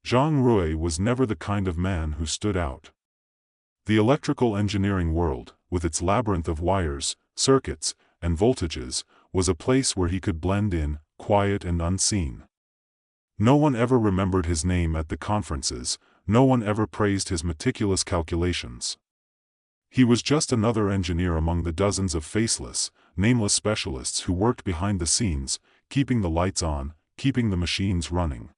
Zhang Rui was never the kind of man who stood out. The electrical engineering world, with its labyrinth of wires, circuits, and voltages, was a place where he could blend in, quiet and unseen. No one ever remembered his name at the conferences, no one ever praised his meticulous calculations. He was just another engineer among the dozens of faceless, nameless specialists who worked behind the scenes, keeping the lights on, keeping the machines running.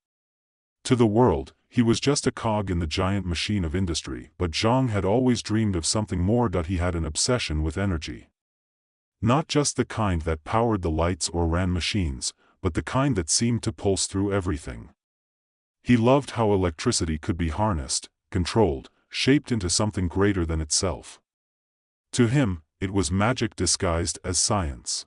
To the world, he was just a cog in the giant machine of industry, but Zhang had always dreamed of something more. He had an obsession with energy. Not just the kind that powered the lights or ran machines, but the kind that seemed to pulse through everything. He loved how electricity could be harnessed, controlled, shaped into something greater than itself. To him, it was magic disguised as science.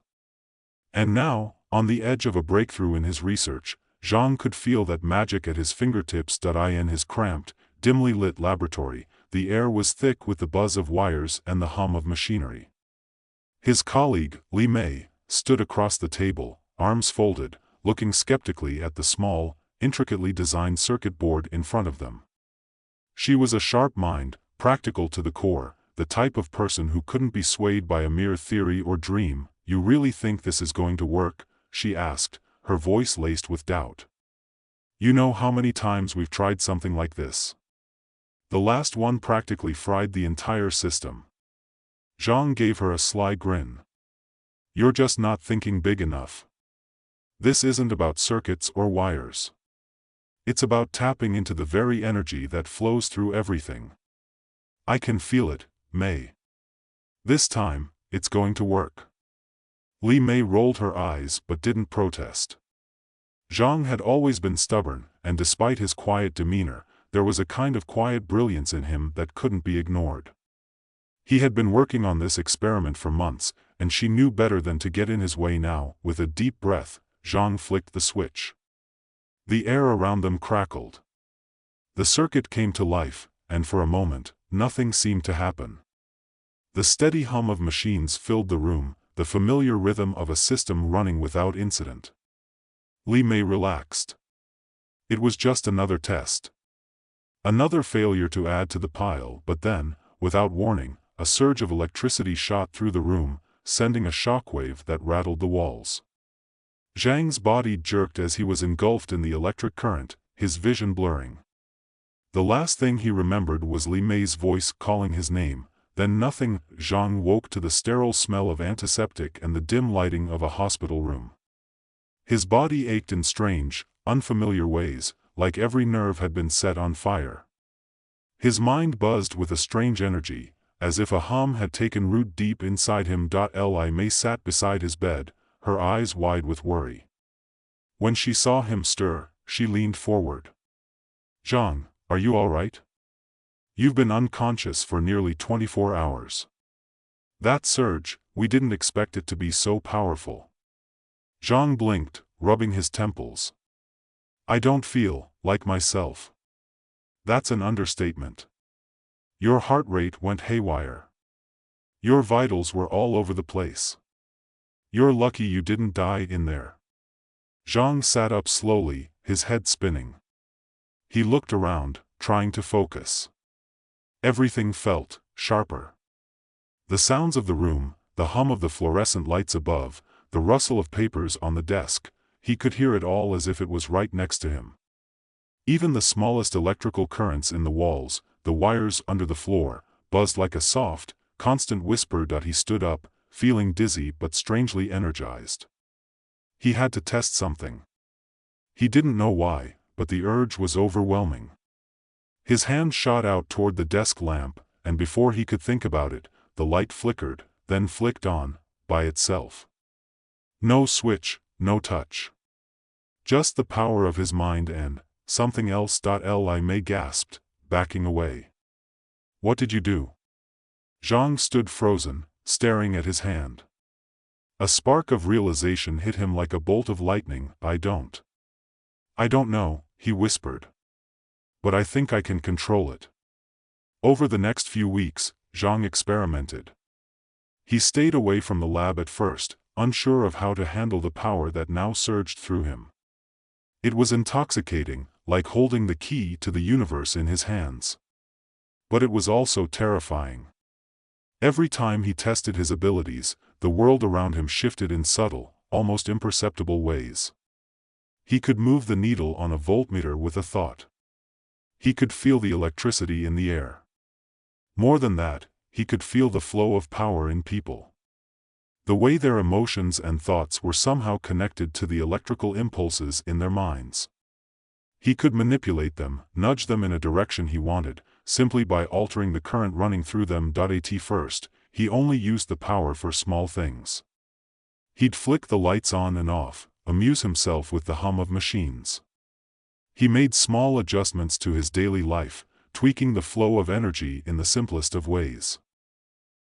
And now, on the edge of a breakthrough in his research, Zhang could feel that magic at his fingertips. In his cramped, dimly lit laboratory, the air was thick with the buzz of wires and the hum of machinery. His colleague, Li Mei, stood across the table, arms folded, looking skeptically at the small, intricately designed circuit board in front of them. She was a sharp mind, practical to the core, the type of person who couldn't be swayed by a mere theory or dream. "You really think this is going to work?" she asked, her voice laced with doubt. "You know how many times we've tried something like this? The last one practically fried the entire system." Zhang gave her a sly grin. "You're just not thinking big enough. This isn't about circuits or wires. It's about tapping into the very energy that flows through everything. I can feel it, Mei. This time, it's going to work." Li Mei rolled her eyes but didn't protest. Zhang had always been stubborn, and despite his quiet demeanor, there was a kind of quiet brilliance in him that couldn't be ignored. He had been working on this experiment for months, and she knew better than to get in his way now. With a deep breath, Zhang flicked the switch. The air around them crackled. The circuit came to life, and for a moment, nothing seemed to happen. The steady hum of machines filled the room, the familiar rhythm of a system running without incident. Li Mei relaxed. It was just another test. Another failure to add to the pile. But then, without warning, a surge of electricity shot through the room, sending a shockwave that rattled the walls. Zhang's body jerked as he was engulfed in the electric current, his vision blurring. The last thing he remembered was Li Mei's voice calling his name, then nothing. Zhang woke to the sterile smell of antiseptic and the dim lighting of a hospital room. His body ached in strange, unfamiliar ways, like every nerve had been set on fire. His mind buzzed with a strange energy, as if a hum had taken root deep inside him. Li Mei sat beside his bed, her eyes wide with worry. When she saw him stir, she leaned forward. "Zhang, are you all right? You've been unconscious for nearly 24 hours. That surge, we didn't expect it to be so powerful." Zhang blinked, rubbing his temples. "I don't feel like myself." "That's an understatement. Your heart rate went haywire. Your vitals were all over the place. You're lucky you didn't die in there." Zhang sat up slowly, his head spinning. He looked around, trying to focus. Everything felt sharper. The sounds of the room, the hum of the fluorescent lights above, the rustle of papers on the desk, he could hear it all as if it was right next to him. Even the smallest electrical currents in the walls, the wires under the floor, buzzed like a soft, constant whisper. He stood up, feeling dizzy but strangely energized. He had to test something. He didn't know why, but the urge was overwhelming. His hand shot out toward the desk lamp, and before he could think about it, the light flickered, then flicked on, by itself. No switch, no touch. Just the power of his mind and something else. Li Mei gasped, backing away. "What did you do?" Zhang stood frozen, staring at his hand. A spark of realization hit him like a bolt of lightning. I don't know," he whispered. "But I think I can control it." Over the next few weeks, Zhang experimented. He stayed away from the lab at first, unsure of how to handle the power that now surged through him. It was intoxicating, like holding the key to the universe in his hands. But it was also terrifying. Every time he tested his abilities, the world around him shifted in subtle, almost imperceptible ways. He could move the needle on a voltmeter with a thought. He could feel the electricity in the air. More than that, he could feel the flow of power in people. The way their emotions and thoughts were somehow connected to the electrical impulses in their minds. He could manipulate them, nudge them in a direction he wanted, simply by altering the current running through them. At first, he only used the power for small things. He'd flick the lights on and off, amuse himself with the hum of machines. He made small adjustments to his daily life, tweaking the flow of energy in the simplest of ways.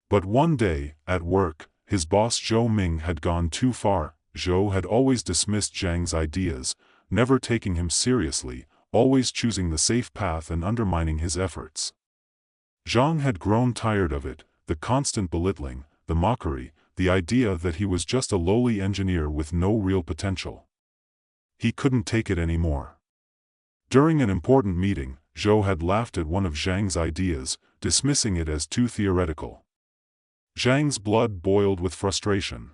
But one day, at work, his boss Zhou Ming had gone too far. Zhou had always dismissed Zhang's ideas, never taking him seriously, always choosing the safe path and undermining his efforts. Zhang had grown tired of it, the constant belittling, the mockery, the idea that he was just a lowly engineer with no real potential. He couldn't take it anymore. During an important meeting, Zhou had laughed at one of Zhang's ideas, dismissing it as too theoretical. Zhang's blood boiled with frustration.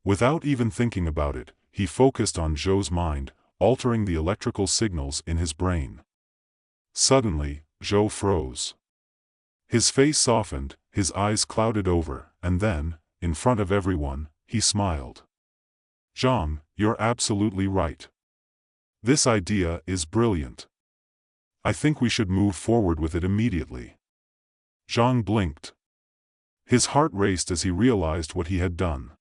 Without even thinking about it, he focused on Zhou's mind, altering the electrical signals in his brain. Suddenly, Zhou froze. His face softened, his eyes clouded over, and then, in front of everyone, he smiled. "Zhang, you're absolutely right. This idea is brilliant. I think we should move forward with it immediately." Zhang blinked. His heart raced as he realized what he had done.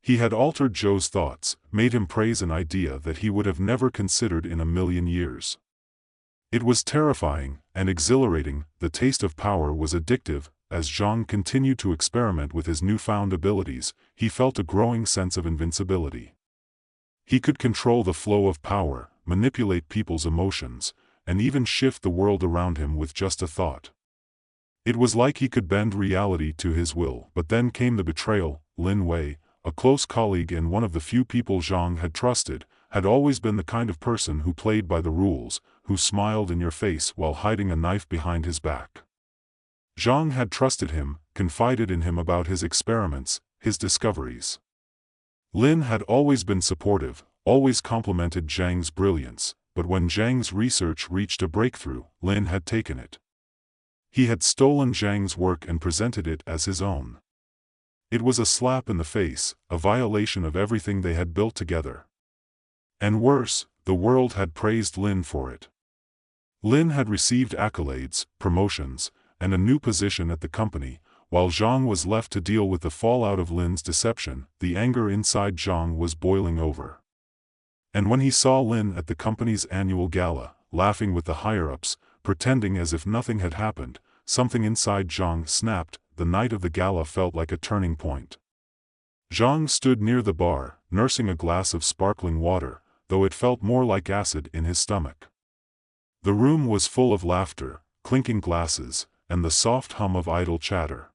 He had altered Zhou's thoughts, made him praise an idea that he would have never considered in a million years. It was terrifying and exhilarating. The taste of power was addictive. As Zhang continued to experiment with his newfound abilities, he felt a growing sense of invincibility. He could control the flow of power, manipulate people's emotions, and even shift the world around him with just a thought. It was like he could bend reality to his will. But then came the betrayal. Lin Wei, a close colleague and one of the few people Zhang had trusted, had always been the kind of person who played by the rules, who smiled in your face while hiding a knife behind his back. Zhang had trusted him, confided in him about his experiments, his discoveries. Lin had always been supportive, always complimented Zhang's brilliance, but when Zhang's research reached a breakthrough, Lin had taken it. He had stolen Zhang's work and presented it as his own. It was a slap in the face, a violation of everything they had built together. And worse, the world had praised Lin for it. Lin had received accolades, promotions, and a new position at the company, while Zhang was left to deal with the fallout of Lin's deception. The anger inside Zhang was boiling over. And when he saw Lin at the company's annual gala, laughing with the higher-ups, pretending as if nothing had happened, something inside Zhang snapped. The night of the gala felt like a turning point. Zhang stood near the bar, nursing a glass of sparkling water, though it felt more like acid in his stomach. The room was full of laughter, clinking glasses, and the soft hum of idle chatter.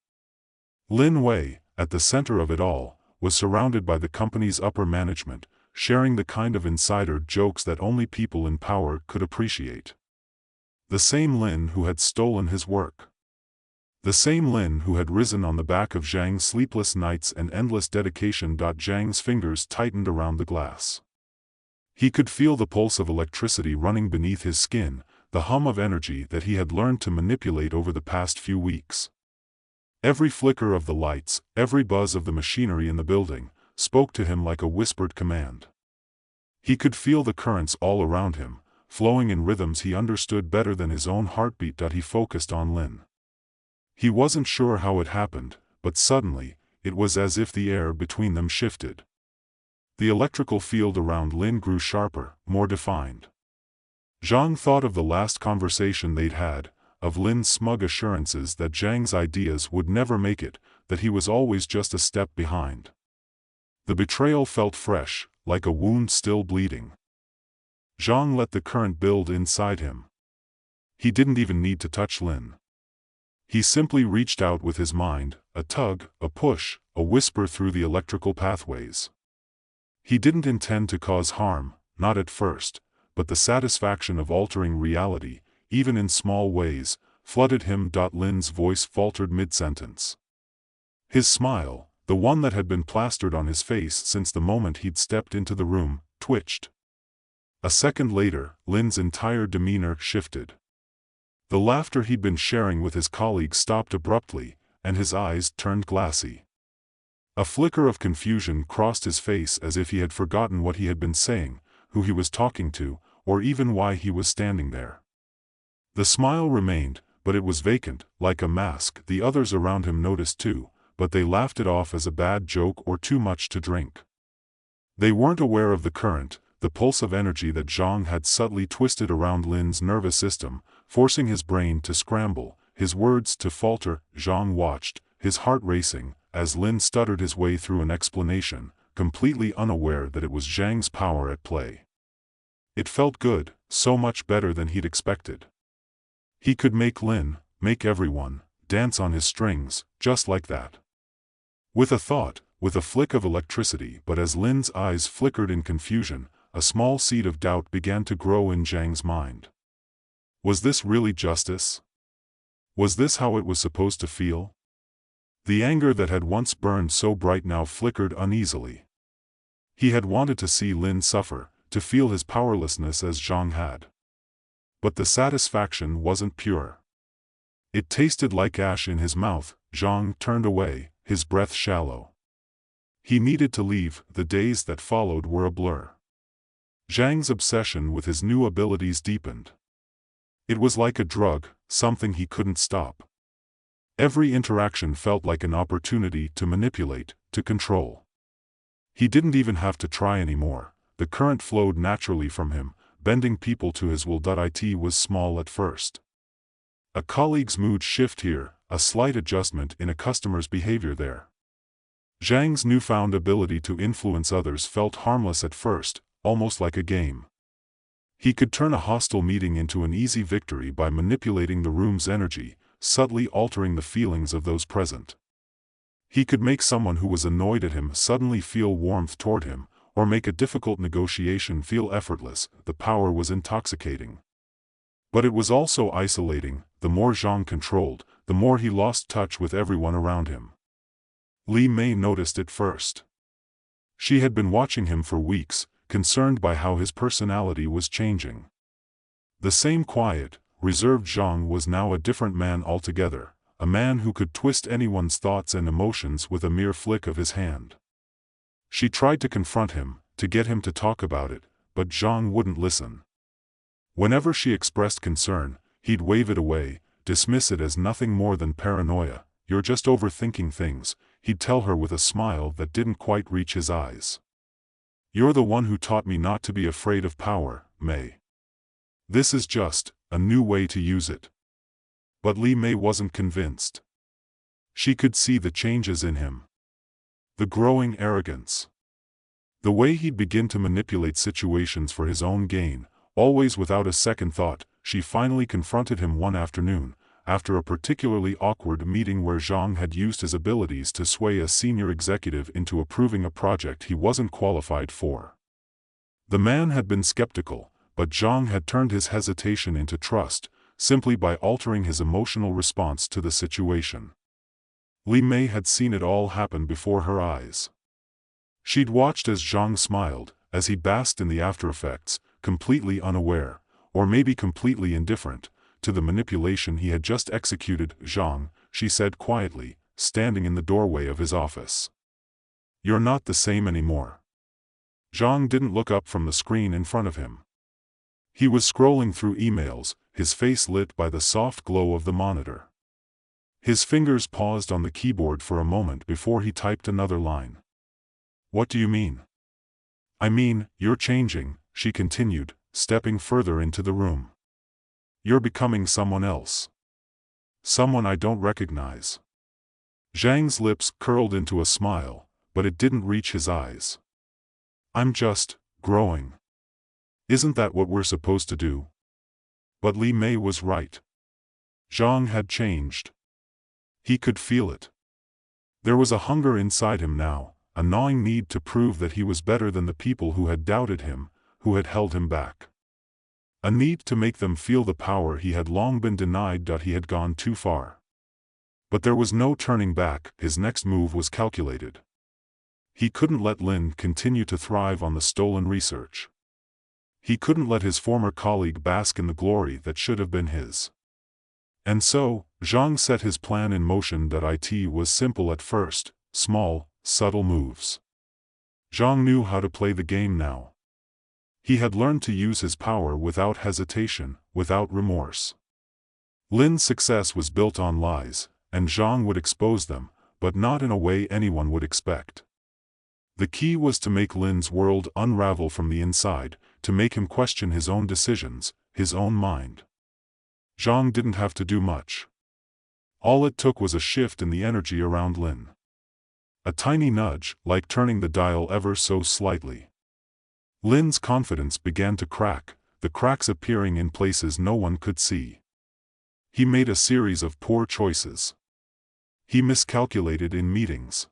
Lin Wei, at the center of it all, was surrounded by the company's upper management, sharing the kind of insider jokes that only people in power could appreciate. The same Lin who had stolen his work. The same Lin who had risen on the back of Zhang's sleepless nights and endless dedication. Zhang's fingers tightened around the glass. He could feel the pulse of electricity running beneath his skin, the hum of energy that he had learned to manipulate over the past few weeks. Every flicker of the lights, every buzz of the machinery in the building, spoke to him like a whispered command. He could feel the currents all around him, flowing in rhythms he understood better than his own heartbeat. He focused on Lin. He wasn't sure how it happened, but suddenly, it was as if the air between them shifted. The electrical field around Lin grew sharper, more defined. Zhang thought of the last conversation they'd had, of Lin's smug assurances that Zhang's ideas would never make it, that he was always just a step behind. The betrayal felt fresh, like a wound still bleeding. Zhang let the current build inside him. He didn't even need to touch Lin. He simply reached out with his mind, a tug, a push, a whisper through the electrical pathways. He didn't intend to cause harm, not at first, but the satisfaction of altering reality, even in small ways, flooded him. Lin's voice faltered mid-sentence. His smile, the one that had been plastered on his face since the moment he'd stepped into the room, twitched. A second later, Lin's entire demeanor shifted. The laughter he'd been sharing with his colleagues stopped abruptly, and his eyes turned glassy. A flicker of confusion crossed his face as if he had forgotten what he had been saying, who he was talking to, or even why he was standing there. The smile remained, but it was vacant, like a mask. The others around him noticed too, but they laughed it off as a bad joke or too much to drink. They weren't aware of the current, the pulse of energy that Zhang had subtly twisted around Lin's nervous system, forcing his brain to scramble, his words to falter. Zhang watched, his heart racing, as Lin stuttered his way through an explanation, completely unaware that it was Zhang's power at play. It felt good, so much better than he'd expected. He could make Lin, make everyone, dance on his strings, just like that. With a thought, with a flick of electricity. But as Lin's eyes flickered in confusion, a small seed of doubt began to grow in Zhang's mind. Was this really justice? Was this how it was supposed to feel? The anger that had once burned so bright now flickered uneasily. He had wanted to see Lin suffer, to feel his powerlessness as Zhang had. But the satisfaction wasn't pure. It tasted like ash in his mouth. Zhang turned away, his breath shallow. He needed to leave. The days that followed were a blur. Zhang's obsession with his new abilities deepened. It was like a drug, something he couldn't stop. Every interaction felt like an opportunity to manipulate, to control. He didn't even have to try anymore. The current flowed naturally from him, bending people to his will. It was small at first. A colleague's mood shift here, a slight adjustment in a customer's behavior there. Zhang's newfound ability to influence others felt harmless at first, almost like a game. He could turn a hostile meeting into an easy victory by manipulating the room's energy, subtly altering the feelings of those present. He could make someone who was annoyed at him suddenly feel warmth toward him, or make a difficult negotiation feel effortless. The power was intoxicating. But it was also isolating. The more Zhang controlled, the more he lost touch with everyone around him. Li Mei noticed it first. She had been watching him for weeks, concerned by how his personality was changing. The same quiet, reserved Zhang was now a different man altogether, a man who could twist anyone's thoughts and emotions with a mere flick of his hand. She tried to confront him, to get him to talk about it, but Zhang wouldn't listen. Whenever she expressed concern, he'd wave it away, dismiss it as nothing more than paranoia. You're just overthinking things, he'd tell her with a smile that didn't quite reach his eyes. You're the one who taught me not to be afraid of power, Mei. This is just a new way to use it. But Li Mei wasn't convinced. She could see the changes in him. The growing arrogance. The way he'd begin to manipulate situations for his own gain, always without a second thought. She finally confronted him one afternoon, after a particularly awkward meeting where Zhang had used his abilities to sway a senior executive into approving a project he wasn't qualified for. The man had been skeptical, but Zhang had turned his hesitation into trust, simply by altering his emotional response to the situation. Li Mei had seen it all happen before her eyes. She'd watched as Zhang smiled, as he basked in the aftereffects, completely unaware, or maybe completely indifferent, to the manipulation he had just executed. Zhang, she said quietly, standing in the doorway of his office. You're not the same anymore. Zhang didn't look up from the screen in front of him. He was scrolling through emails, his face lit by the soft glow of the monitor. His fingers paused on the keyboard for a moment before he typed another line. What do you mean? I mean, you're changing, she continued, stepping further into the room. You're becoming someone else. Someone I don't recognize. Zhang's lips curled into a smile, but it didn't reach his eyes. I'm just growing. Isn't that what we're supposed to do? But Li Mei was right. Zhang had changed. He could feel it. There was a hunger inside him now, a gnawing need to prove that he was better than the people who had doubted him, who had held him back. A need to make them feel the power he had long been denied. He had gone too far. But there was no turning back. His next move was calculated. He couldn't let Lin continue to thrive on the stolen research. He couldn't let his former colleague bask in the glory that should have been his. And so, Zhang set his plan in motion. It was simple at first, small, subtle moves. Zhang knew how to play the game now. He had learned to use his power without hesitation, without remorse. Lin's success was built on lies, and Zhang would expose them, but not in a way anyone would expect. The key was to make Lin's world unravel from the inside, to make him question his own decisions, his own mind. Zhang didn't have to do much. All it took was a shift in the energy around Lin. A tiny nudge, like turning the dial ever so slightly. Lin's confidence began to crack, the cracks appearing in places no one could see. He made a series of poor choices. He miscalculated in meetings.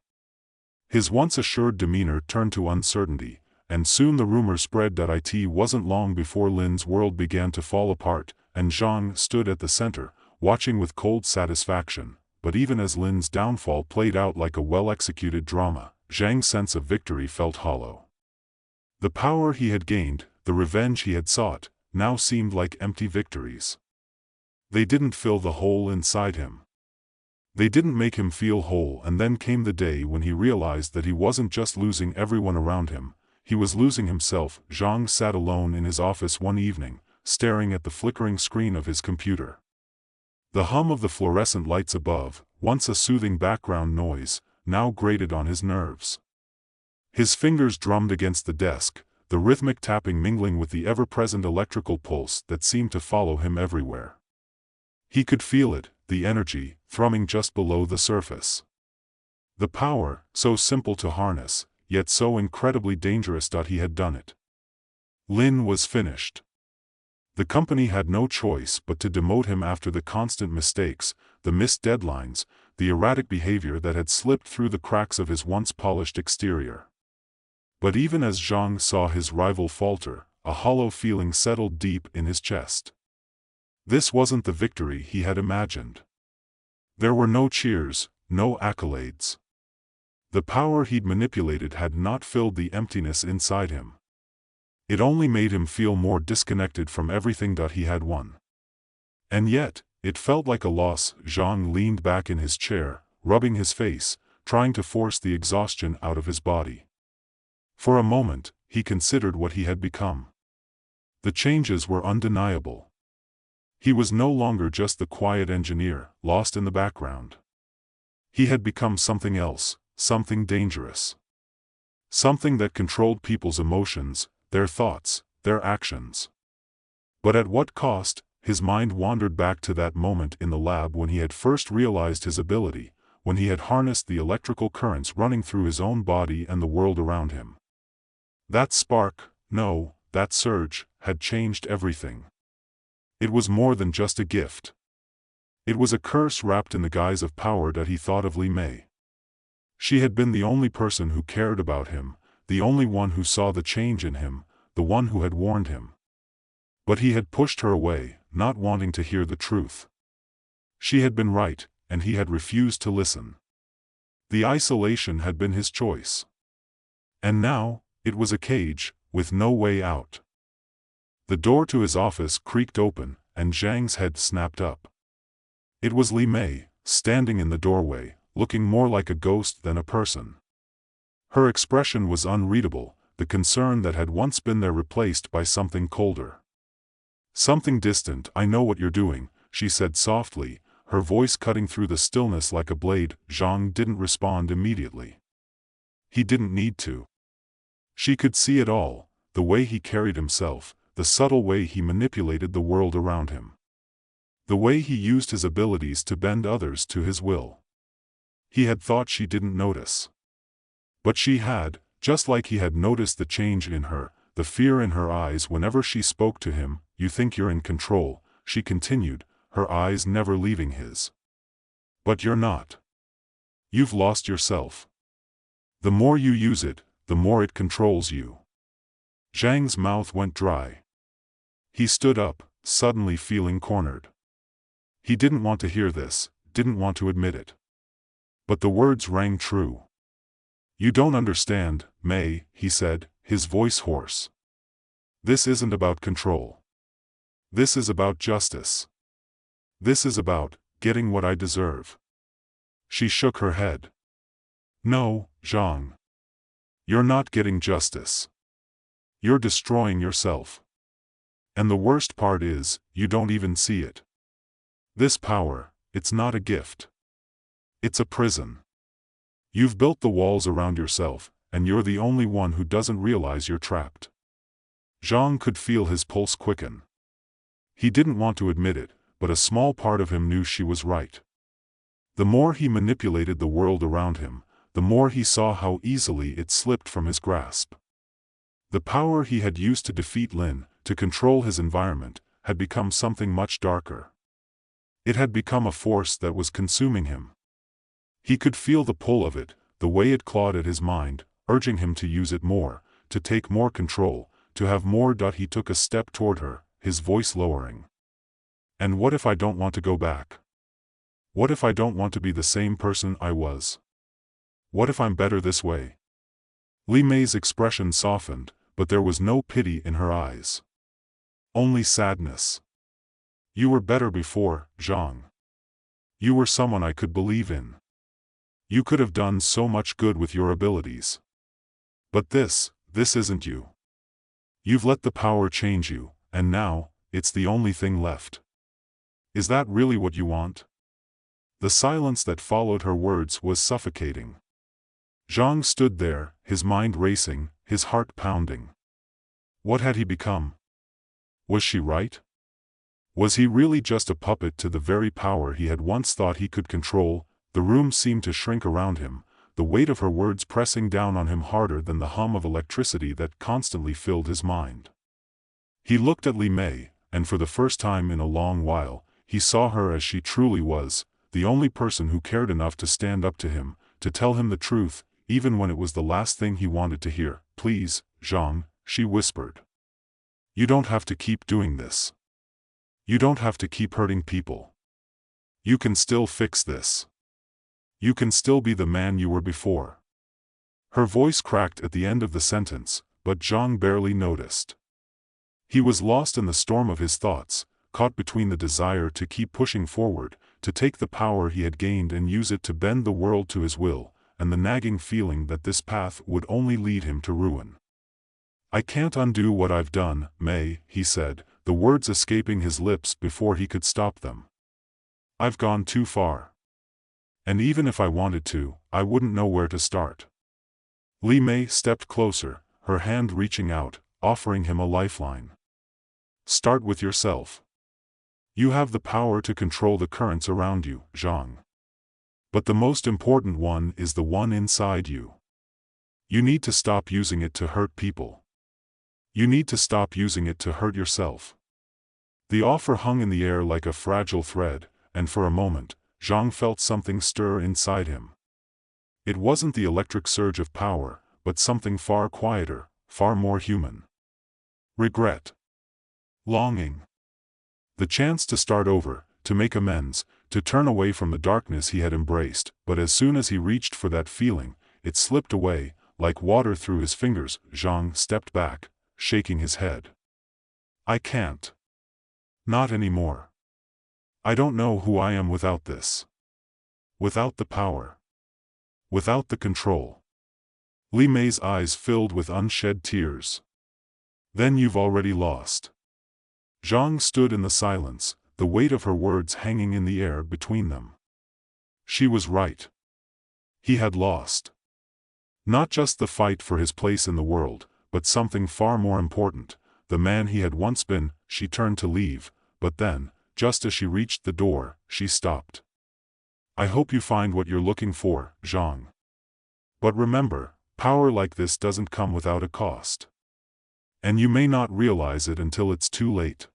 His once assured demeanor turned to uncertainty, and soon the rumor spread that it wasn't long before Lin's world began to fall apart, and Zhang stood at the center, watching with cold satisfaction. But even as Lin's downfall played out like a well-executed drama, Zhang's sense of victory felt hollow. The power he had gained, the revenge he had sought, now seemed like empty victories. They didn't fill the hole inside him. They didn't make him feel whole. And then came the day when he realized that he wasn't just losing everyone around him, he was losing himself. Zhang sat alone in his office one evening, staring at the flickering screen of his computer. The hum of the fluorescent lights above, once a soothing background noise, now grated on his nerves. His fingers drummed against the desk, the rhythmic tapping mingling with the ever-present electrical pulse that seemed to follow him everywhere. He could feel it, the energy, thrumming just below the surface. The power, so simple to harness, yet so incredibly dangerous. He had done it. Lin was finished. The company had no choice but to demote him after the constant mistakes, the missed deadlines, the erratic behavior that had slipped through the cracks of his once polished exterior. But even as Zhang saw his rival falter, a hollow feeling settled deep in his chest. This wasn't the victory he had imagined. There were no cheers, no accolades. The power he'd manipulated had not filled the emptiness inside him. It only made him feel more disconnected from everything he had won. And yet, it felt like a loss. Zhang leaned back in his chair, rubbing his face, trying to force the exhaustion out of his body. For a moment, he considered what he had become. The changes were undeniable. He was no longer just the quiet engineer, lost in the background. He had become something else, something dangerous. Something that controlled people's emotions, their thoughts, their actions. But at what cost? His mind wandered back to that moment in the lab when he had first realized his ability, when he had harnessed the electrical currents running through his own body and the world around him. That spark, no, that surge, had changed everything. It was more than just a gift. It was a curse wrapped in the guise of power. He thought of Li Mei. She had been the only person who cared about him, the only one who saw the change in him, the one who had warned him. But he had pushed her away, not wanting to hear the truth. She had been right, and he had refused to listen. The isolation had been his choice. And now, it was a cage, with no way out. The door to his office creaked open, and Zhang's head snapped up. It was Li Mei, standing in the doorway, looking more like a ghost than a person. Her expression was unreadable, the concern that had once been there replaced by something colder. Something distant. "I know what you're doing," she said softly, her voice cutting through the stillness like a blade. Zhang didn't respond immediately. He didn't need to. She could see it all, the way he carried himself, the subtle way he manipulated the world around him. The way he used his abilities to bend others to his will. He had thought she didn't notice. But she had, just like he had noticed the change in her, the fear in her eyes whenever she spoke to him. "You think you're in control," she continued, her eyes never leaving his. "But you're not. You've lost yourself. The more you use it, the more it controls you." Zhang's mouth went dry. He stood up, suddenly feeling cornered. He didn't want to hear this, didn't want to admit it. But the words rang true. "You don't understand, May," he said, his voice hoarse. "This isn't about control. This is about justice. This is about getting what I deserve." She shook her head. "No, Zhang. You're not getting justice. You're destroying yourself. And the worst part is, you don't even see it. This power, it's not a gift. It's a prison. You've built the walls around yourself, and you're the only one who doesn't realize you're trapped." Zhang could feel his pulse quicken. He didn't want to admit it, but a small part of him knew she was right. The more he manipulated the world around him, the more he saw how easily it slipped from his grasp. The power he had used to defeat Lin, to control his environment, had become something much darker. It had become a force that was consuming him. He could feel the pull of it, the way it clawed at his mind, urging him to use it more, to take more control, to have more. He took a step toward her, his voice lowering. "And what if I don't want to go back? What if I don't want to be the same person I was? What if I'm better this way?" Li Mei's expression softened, but there was no pity in her eyes. Only sadness. "You were better before, Zhang. You were someone I could believe in. You could have done so much good with your abilities. But this isn't you. You've let the power change you, and now, it's the only thing left. Is that really what you want?" The silence that followed her words was suffocating. Zhang stood there, his mind racing, his heart pounding. What had he become? Was she right? Was he really just a puppet to the very power he had once thought he could control? The room seemed to shrink around him, the weight of her words pressing down on him harder than the hum of electricity that constantly filled his mind. He looked at Li Mei, and for the first time in a long while, he saw her as she truly was, the only person who cared enough to stand up to him, to tell him the truth, even when it was the last thing he wanted to hear. "Please, Zhang," she whispered. "You don't have to keep doing this. You don't have to keep hurting people. You can still fix this. You can still be the man you were before." Her voice cracked at the end of the sentence, but Zhang barely noticed. He was lost in the storm of his thoughts, caught between the desire to keep pushing forward, to take the power he had gained and use it to bend the world to his will, and the nagging feeling that this path would only lead him to ruin. "I can't undo what I've done, May," he said, the words escaping his lips before he could stop them. "I've gone too far. And even if I wanted to, I wouldn't know where to start." Li Mei stepped closer, her hand reaching out, offering him a lifeline. "Start with yourself. You have the power to control the currents around you, Zhang. But the most important one is the one inside you. You need to stop using it to hurt people. You need to stop using it to hurt yourself." The offer hung in the air like a fragile thread, and for a moment, Zhang felt something stir inside him. It wasn't the electric surge of power, but something far quieter, far more human. Regret. Longing. The chance to start over, to make amends, to turn away from the darkness he had embraced, but as soon as he reached for that feeling, it slipped away, like water through his fingers. Zhang stepped back, shaking his head. "I can't. Not anymore. I don't know who I am without this. Without the power. Without the control." Li Mei's eyes filled with unshed tears. "Then you've already lost." Zhang stood in the silence, the weight of her words hanging in the air between them. She was right. He had lost. Not just the fight for his place in the world, but something far more important, the man he had once been. She turned to leave, but then, just as she reached the door, she stopped. "I hope you find what you're looking for, Zhang. But remember, power like this doesn't come without a cost. And you may not realize it until it's too late."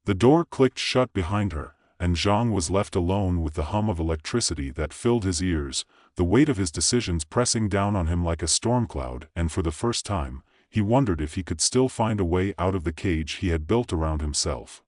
The door clicked shut behind her, and Zhang was left alone with the hum of electricity that filled his ears, the weight of his decisions pressing down on him like a storm cloud, and for the first time, he wondered if he could still find a way out of the cage he had built around himself.